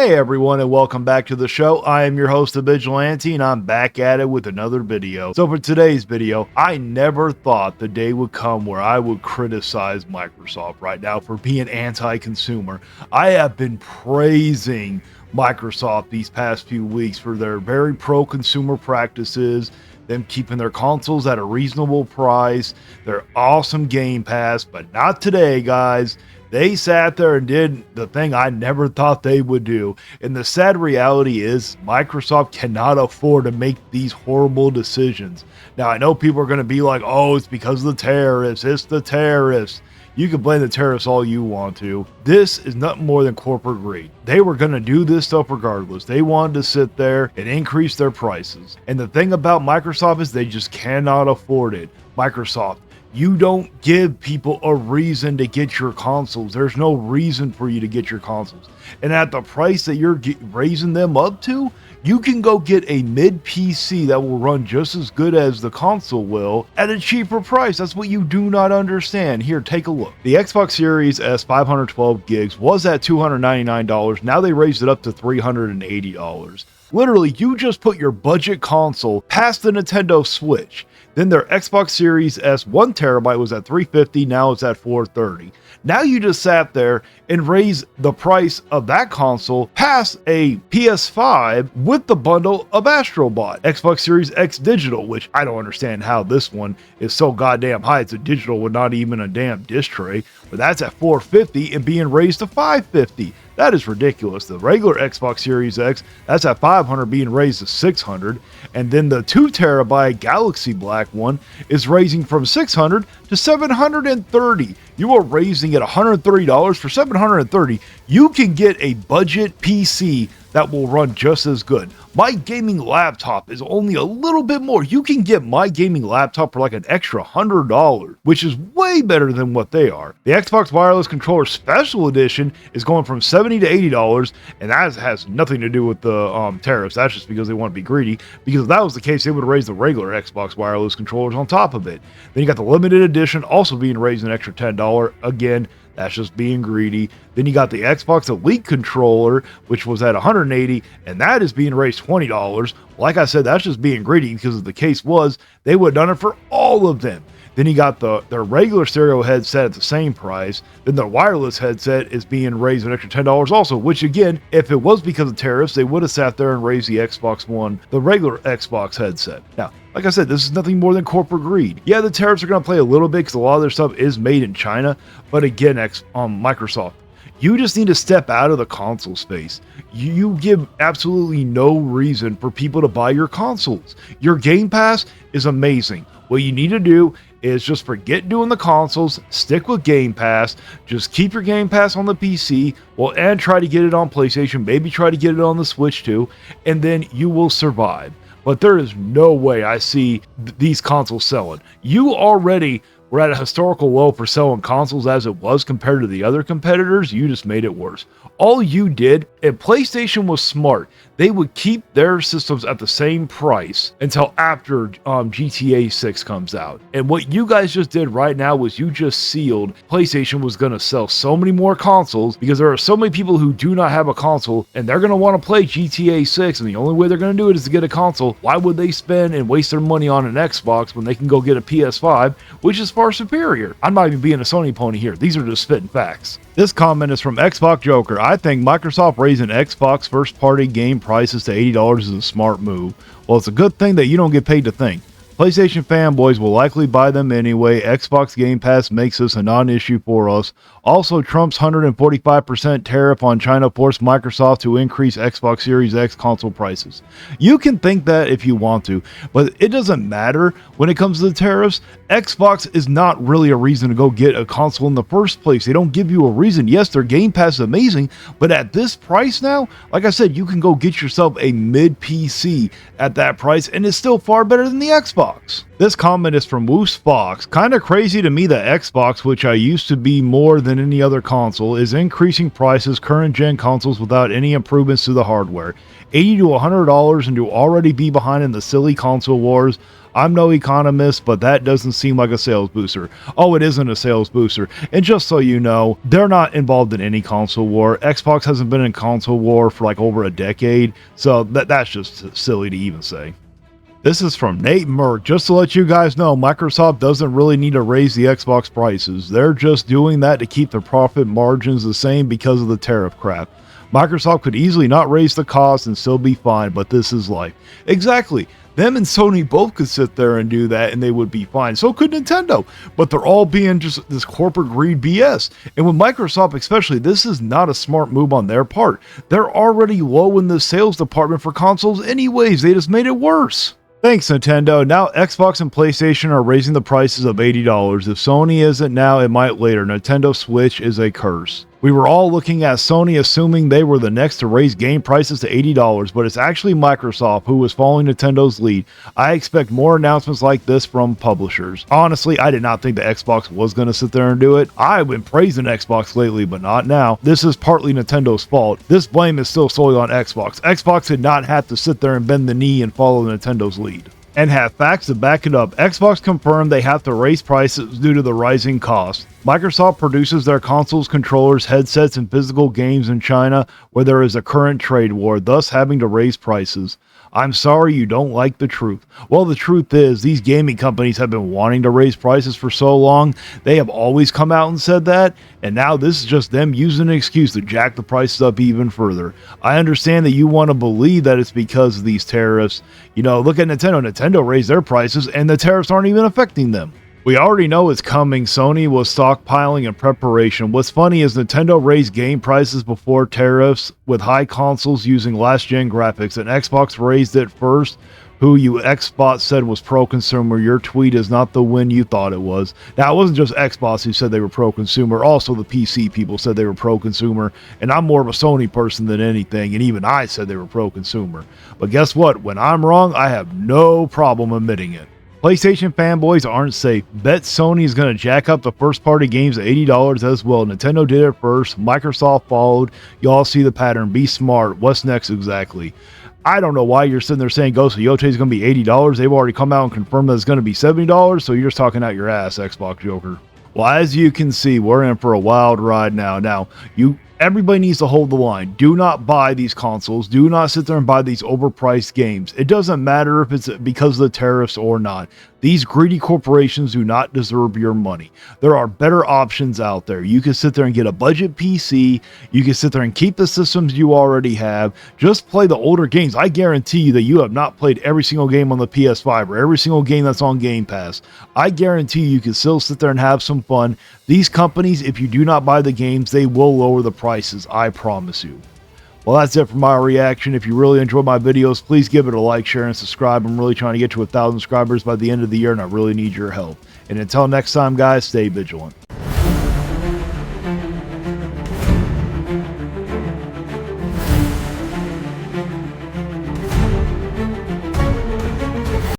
Hey everyone, and welcome back to the show. I am your host, the Vigilante, and I'm back at it with another video. So for today's video, I never thought the day would come where I would criticize Microsoft right now for being anti-consumer. I have been praising Microsoft these past few weeks for their very pro-consumer practices, them keeping their consoles at a reasonable price, their awesome Game Pass, but not today, guys. They sat there and did the thing I never thought they would do. And the sad reality is Microsoft cannot afford to make these horrible decisions. Now, I know people are going to be like, oh, it's because of the tariffs. It's the tariffs. You can blame the tariffs all you want to. This is nothing more than corporate greed. They were going to do this stuff regardless. They wanted to sit there and increase their prices. And the thing about Microsoft is they just cannot afford it. Microsoft, you don't give people a reason to get your consoles. There's no reason for you to get your consoles. And at the price that you're raising them up to, you can go get a mid PC that will run just as good as the console will at a cheaper price. That's what you do not understand. Here, take a look. The Xbox Series S 512 gigs was at $299. Now they raised it up to $380. Literally, you just put your budget console past the Nintendo Switch. Then their Xbox Series S 1TB was at $350, now it's at $430. Now you just sat there and raised the price of that console past a PS5 with the bundle of Astro Bot. Xbox Series X Digital, which I don't understand how this one is so goddamn high. It's a digital with not even a damn disc tray, but that's at $450 and being raised to $550. That is ridiculous. The regular Xbox Series X, that's at $500 being raised to $600. And then the 2TB Galaxy Black one is raising from $600 to $730. You are raising it $130 for $730. You can get a budget PC that will run just as good. My gaming laptop is only a little bit more. You can get my gaming laptop for like an extra $100, which is way better than what they are. The Xbox Wireless Controller Special Edition is going from $70 to $80, and that has nothing to do with the tariffs. That's just because they want to be greedy. Because if that was the case, they would raise the regular Xbox Wireless Controllers on top of it. Then you got the Limited Edition also being raised an extra $10. Again, that's just being greedy. Then you got the Xbox Elite controller, which was at $180, and that is being raised $20. Like I said, that's just being greedy because the case was they would have done it for all of them. Then you got their regular stereo headset at the same price. Then the wireless headset is being raised an extra $10 also, which again, if it was because of tariffs, they would have sat there and raised the Xbox One, the regular Xbox headset. Now, like I said, this is nothing more than corporate greed. Yeah, the tariffs are going to play a little bit because a lot of their stuff is made in China. But again, Microsoft, you just need to step out of the console space. You give absolutely no reason for people to buy your consoles. Your Game Pass is amazing. What you need to do is just forget doing the consoles, stick with Game Pass, just keep your Game Pass on the PC, and try to get it on PlayStation, maybe try to get it on the Switch too, and then you will survive. But there is no way I see these consoles selling. You already were at a historical low for selling consoles as it was compared to the other competitors. You just made it worse. All you did, and PlayStation was smart, they would keep their systems at the same price until after GTA 6 comes out. And what you guys just did right now was you just sealed PlayStation was going to sell so many more consoles because there are so many people who do not have a console and they're going to want to play GTA 6, and the only way they're going to do it is to get a console. Why would they spend and waste their money on an Xbox when they can go get a PS5, which is far superior? I'm not even being a Sony pony here. These are just spitting facts. This comment is from Xbox Joker. I think Microsoft raising Xbox first-party game prices to $80 is a smart move. Well, it's a good thing that you don't get paid to think. PlayStation fanboys will likely buy them anyway. Xbox Game Pass makes this a non-issue for us. Also, Trump's 145% tariff on China forced Microsoft to increase Xbox Series X console prices. You can think that if you want to, but it doesn't matter when it comes to the tariffs. Xbox is not really a reason to go get a console in the first place. They don't give you a reason. Yes, their Game Pass is amazing, but at this price now, like I said, you can go get yourself a mid PC at that price, and it's still far better than the Xbox. Xbox. This comment is from Woos Fox. Kinda crazy to me that Xbox, which I used to be more than any other console, is increasing prices current gen consoles without any improvements to the hardware. $80 to $100 and to already be behind in the silly console wars. I'm no economist, but that doesn't seem like a sales booster. Oh, it isn't a sales booster. And just so you know, they're not involved in any console war. Xbox hasn't been in console war for like over a decade, so that's just silly to even say. This is from Nate Merck. Just to let you guys know, Microsoft doesn't really need to raise the Xbox prices. They're just doing that to keep their profit margins the same because of the tariff crap. Microsoft could easily not raise the cost and still be fine, but this is life. Exactly. Them and Sony both could sit there and do that and they would be fine. So could Nintendo. But they're all being just this corporate greed BS. And with Microsoft especially, this is not a smart move on their part. They're already low in the sales department for consoles anyways. They just made it worse. Thanks, Nintendo. Now Xbox and PlayStation are raising the prices of $80. If Sony isn't now, it might later. Nintendo Switch is a curse. We were all looking at Sony assuming they were the next to raise game prices to $80, but it's actually Microsoft who was following Nintendo's lead. I expect more announcements like this from publishers. Honestly, I did not think the Xbox was going to sit there and do it. I've been praising Xbox lately, but not now. This is partly Nintendo's fault. This blame is still solely on Xbox. Xbox did not have to sit there and bend the knee and follow Nintendo's lead. And have facts to back it up. Xbox confirmed they have to raise prices due to the rising costs. Microsoft produces their consoles, controllers, headsets, and physical games in China, where there is a current trade war, thus having to raise prices. I'm sorry you don't like the truth. Well, the truth is, these gaming companies have been wanting to raise prices for so long. They have always come out and said that, and now this is just them using an excuse to jack the prices up even further. I understand that you want to believe that it's because of these tariffs. You know, look at Nintendo. Nintendo raised their prices, and the tariffs aren't even affecting them. We already know it's coming. Sony was stockpiling in preparation. What's funny is Nintendo raised game prices before tariffs with high consoles using last-gen graphics, and Xbox raised it first. Who you Xbox said was pro-consumer. Your tweet is not the win you thought it was. Now, it wasn't just Xbox who said they were pro-consumer. Also, the PC people said they were pro-consumer, and I'm more of a Sony person than anything, and even I said they were pro-consumer. But guess what? When I'm wrong, I have no problem admitting it. PlayStation fanboys aren't safe. Bet Sony is going to jack up the first-party games at $80 as well. Nintendo did it first. Microsoft followed. Y'all see the pattern. Be smart. What's next exactly? I don't know why you're sitting there saying Ghost of Yote is going to be $80. They've already come out and confirmed that it's going to be $70, so you're just talking out your ass, Xbox Joker. Well, as you can see, we're in for a wild ride now. Everybody needs to hold the line. Do not buy these consoles. Do not sit there and buy these overpriced games. It doesn't matter if it's because of the tariffs or not. These greedy corporations do not deserve your money. There are better options out there. You can sit there and get a budget PC. You can sit there and keep the systems you already have. Just play the older games. I guarantee you that you have not played every single game on the PS5 or every single game that's on Game Pass. I guarantee you can still sit there and have some fun. These companies, if you do not buy the games, they will lower the prices. I promise you. Well, that's it for my reaction. If you really enjoyed my videos, please give it a like, share, and subscribe. I'm really trying to get to 1,000 subscribers by the end of the year, and I really need your help. And until next time, guys, stay vigilant.